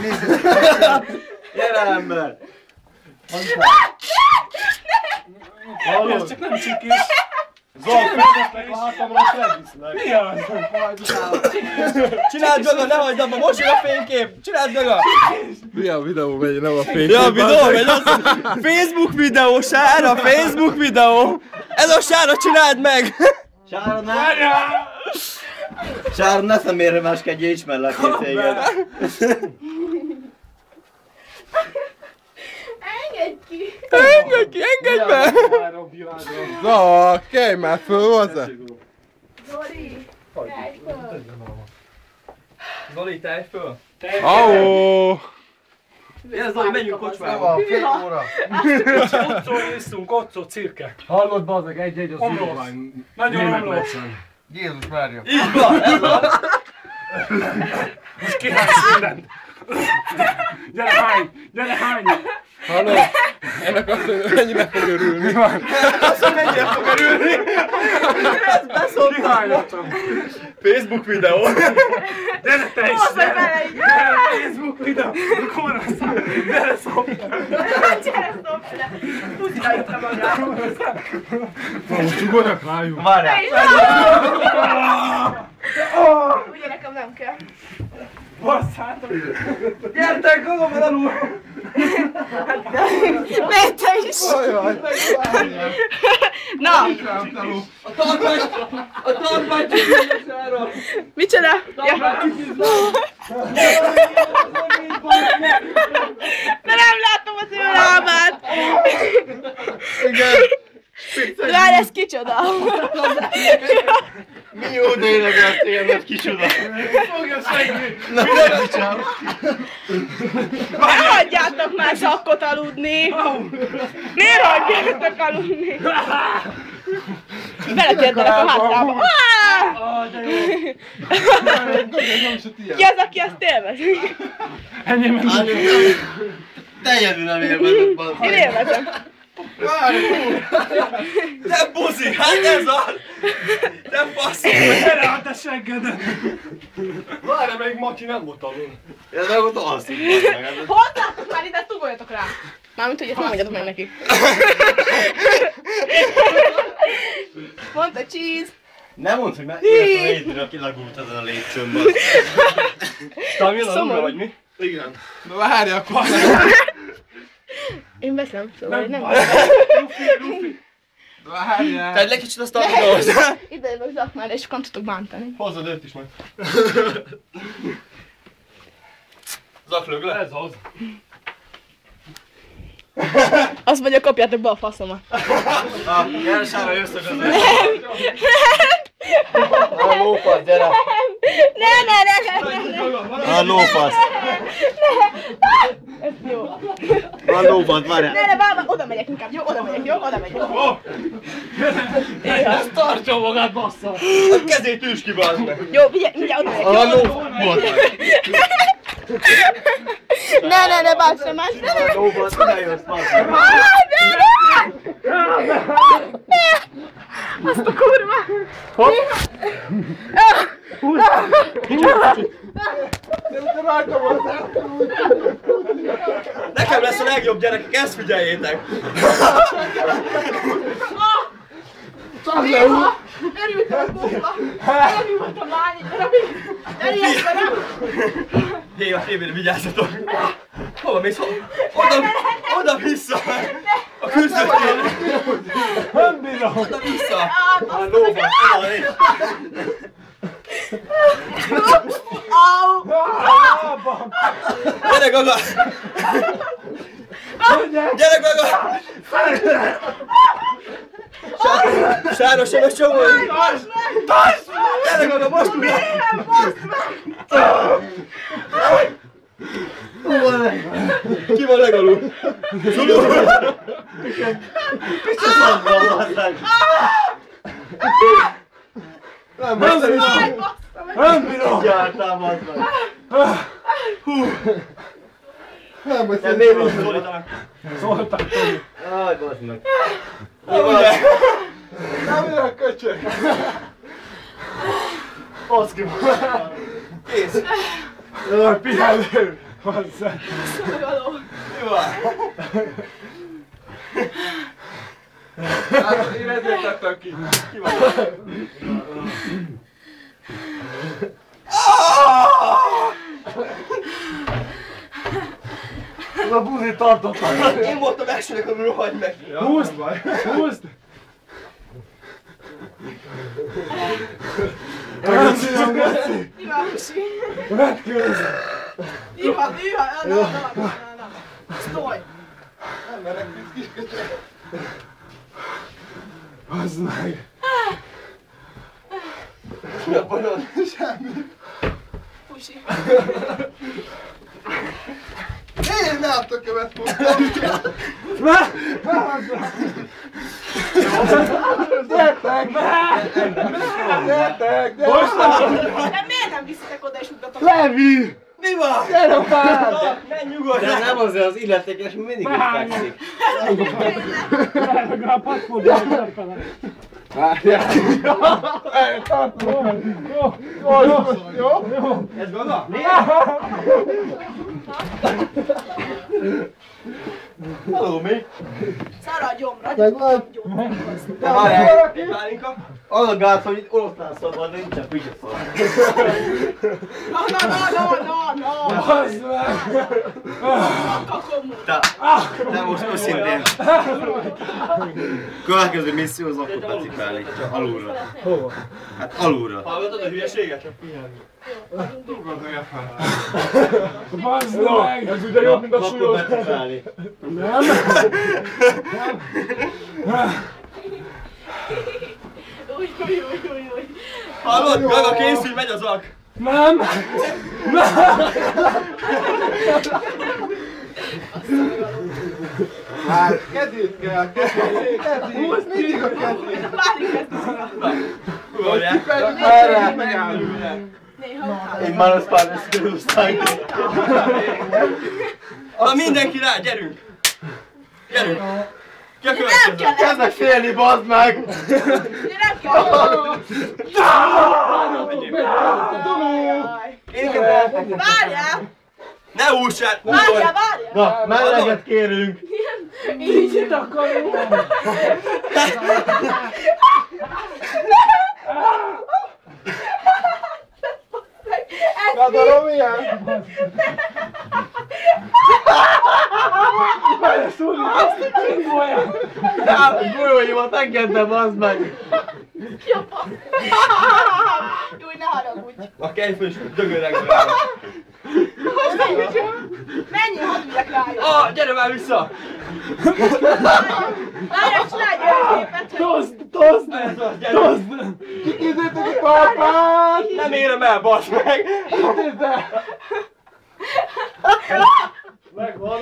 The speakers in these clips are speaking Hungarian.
Nézzük! Gyere ember! Ez csak nem csikis. Zolf, fölvesznek a hátamra, és elvisznek. Mi az? Csináld meg, ne hagyd abba, most jön a fénykép! Csináld meg! Mi a videó megy, nem a fénykép? Ja, a videó megy, az Facebook videó, Sára, Facebook videó! Ez a Sára, csináld meg! Sára, ne! Sára, ne szemérőmáskedjél, ismerlek én téged. Engedj ki! Engedj ki, engedj be! Na, kelj már föl hozzá! Zoli! Kelj föl! Zoli, telj föl! Au! Gyere Zoli, menjünk kocsmába! van, fél óra. Otthon iszunk, otthon cirke. Hallod, bazdmeg, egy-egy az Omlós. űrvány. Nagyon omlós. Jézus várja. Így van, ez van! Most kihágysz mindent. Gyere hány! Gyere hány! Hallod? Ennek azt mondja, mennyire fog örülni. Azt mondja, mennyire fog örülni! Ezt beszóltam! Kihányottam. Facebook videó! Gyere te is! Hozz bele így! Gyere Facebook videó! Korosztály! Gyere szopja! Gyere, szopj le! Puszira jutta magát! Most ugorjak rájuk. Várjál! Ugye nekem nem kell. Basszátok! Gyertek, magam alul! Menj te is! Na! A talpány csizizza, Sára! Micsoda? De nem látom az ő lábát! Igen. Várj, ez kicsoda! Mi jó délegettél, mert kicsoda. Fogja segni! Na, mit csinál? Ne hagyjátok már Zakkot aludni! Miért hagyjátok aludni? Beletérdelek a hátrába. Ki az, aki azt élvezi? Ennyi meg. Te egyedül nem élvezed, bazd. Én élvezem. Te buzi, hát ez az! Te faszom! Gyere hát a seggedet! Várj, még Maki nem volt alul. Ez meg ott alszik, bazd meg. Hozzátok már ide, ugorjatok rá! Mármint, hogy ezt nem mondjatok meg neki. Mondta cheese! Nem mondd, hogy már életem egyedül, aki lagult ezen a lépcsőn, bazd. Tamil alulra Szomorú. vagy mi? Igen. Na várj akkor. Én veszem, szóval nem. Várjál. Tedd le kicsit azt a videót! Ide jövök Zakmára, és akkor nem tudok bántani. Hozzad őt is majd. Zaklög le? Ez az. Azt mondja, kapjátok be a faszomat. Gyere, Sára, jössz a gazdára. A lófasz, gyere. Ne. A lófasz. Ez jó. A lófasz, várjál. Ne, bármár, oda megyek inkább, jó? Oda megyek, jó? Oda megyek. Ez tartsa magát, bassza! A kezét üss ki, bazd meg! Jó, mindjárt oda megyek, jó? A lófasz. Ne, bánts, ne, A lófasz, ne jössz, bazd meg. Azt a kurva! Nekem lesz a legjobb, gyerekek, ezt figyeljétek! Örültem a bomba! Elnyújt a lány egy darabig! Elérsz velem! Hé, a tévére vigyázzatok! Hova mész? Oda-vissza! A küzdőtérre! Nem bírom. Oda-vissza! A lófasz, oda nézd. Au! Gyere, Gaga! Gyere, Gaga! Sáros, jön a csomó! Gyere, Gaga, most tudod! Ki van legalul? Zulu! Picsa szadban, bazd meg. Nem bírom. Nem bírom. Gyártál, bazd meg. Nem Te bírom. miért van szólítanak? Szóltak, Tomi. Aj, bazd meg. Nem bírom, köcsög. Oszki. Kész. Jaj, pihenő. Hozzá. Szolgaló. Mi van? Hát, én ezért tettem ki. Ki van? Ez a buzi tartottan. Én voltam elsőnek, ami rohagy meg. Húzd! Húzd! Megszívom, Geci! Mi van, Pusi? Vetkőz! Mi van, na. Stoj. Hozd meg! Mi a bajod? Pusi. Én ne a tökömet fogtam! Gyertek! Gyertek! De miért nem viszitek oda és utatok? Levi! Mi van? Gyere már! Menj nyugodj! De nem azért az illetékes, mindig is fekszik. Legalább 6 fordulót lefele. Várjál! Tartom! Jó? Ez gaga? Halló, mi? Szarra a gyomra. De várjál, egy pálinka. Az a gáz, hogy itt oroszlán szor van, de nincsen pizsaszor. Na. Hozd meg! De most őszintén. Következő misszió az akkor becipelni. Alulra. Hova? Hát alulra. Hallgatod a hülyeséget? Bazd meg! Ez ugye jobb, mint a Akkor súlyos. becipelni. Nem? Új. Hallod? Gaga, készülj, megy az ak! Nem! Hát, kezét kell, kezét! Mindig a kezét! Válik ezt. Ugorják! Erre, megállunk! Néha. Én már azt pár ezt körülsztány. Na mindenki rá, gyerünk! Gyerünk! Ki a Nem következő? kell. Kezdek félni, bazd meg! Nem kell. Én kezdem. Várjál. Ne ússál! Várjál. Na, melleget kérünk! Így akarom. Kadarom ilyen? Várj, szúrni! Olyan! Golyóimat engedd, bazd meg! Júj, ne haragudj. A kejfős dögöreg rá. Menjél, hadd üljek rájuk. Gyere már vissza! Várjál, csinálj egy képet. Tozd! Gyere! Tozd! Kiküldétek a pápát! Nem érem el, bazd meg! Megvan!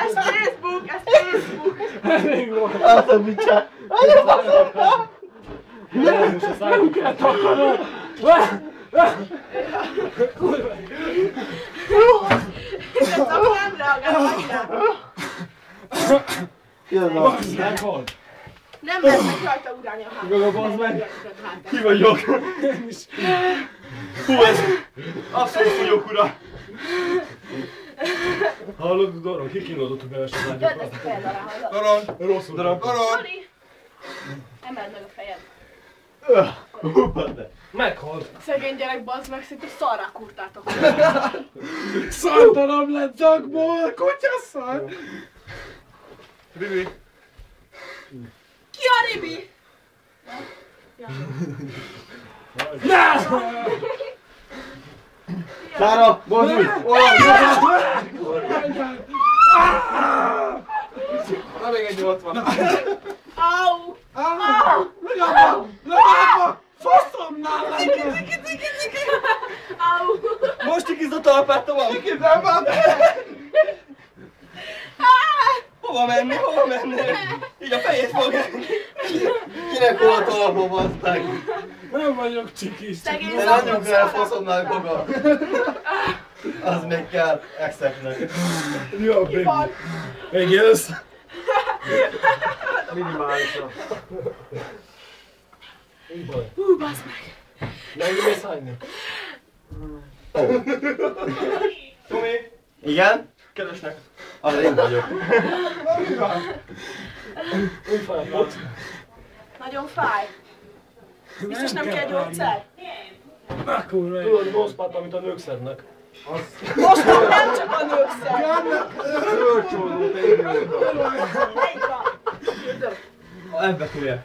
Ez Facebook, ez Facebook. Elég volt! Azt a bicsát! Nem kell takaró! Ez csak nem reagál annyira. Meghalt! Nem lehetnek rajta ugrálni a hátra. Gaga, bazd meg! Ki vagyok? Hú, ez abszolút vagyok, ura! Hallod, Doron, kikínódottuk el ezt az ágyakat. Tedd ezt a fejed alá, hallod? Doron! Rosszul. Doron. Zoli! Emeld meg a fejed. Meghalt. Szegény gyerek, bazd meg, szerintem szarrá kurtátok. Szartalom lett zakból, kutyaszar! Ribi. Ki a Ribi? Klára, mozdulj! Na még egy 80. Au! Legállva! Faszomnál legyen! Au! Most ikizott a talpát tovább! Nem van! Hova menni? Hova menni? Így a fejét fog! Kinek hol a talpom, bazd meg? Nem vagyok csikis. Szegény De szarrá. nagyon kell faszomnál maga! Az még kell exeknek. Jó, Ki van? még jössz? Minimálisan. Hú, bazd meg! Mennyi mész hányni? Tomi? Igen? Keresnek. Az én vagyok. Úgy fáj a pot. Nagyon fáj. Biztos nem kell gyógyszer? Tudod, moszpát, amit a nők szednek. Most már nem csak a nők szednek. Fölcsódult egy Ebbe tudja.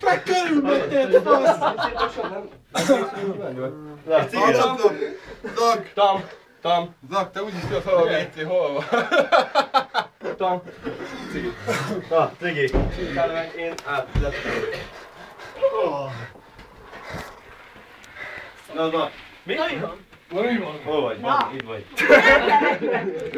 Megkörülmettél, fasz! Zak, te úgyis tudod, hol a WC, hol van. Na, Cigi. Csinálj meg, én átvezetem. Na, Mi? Na mi van? Mi van? Hol vagy? Na. Itt vagy. Nem kell nekünk.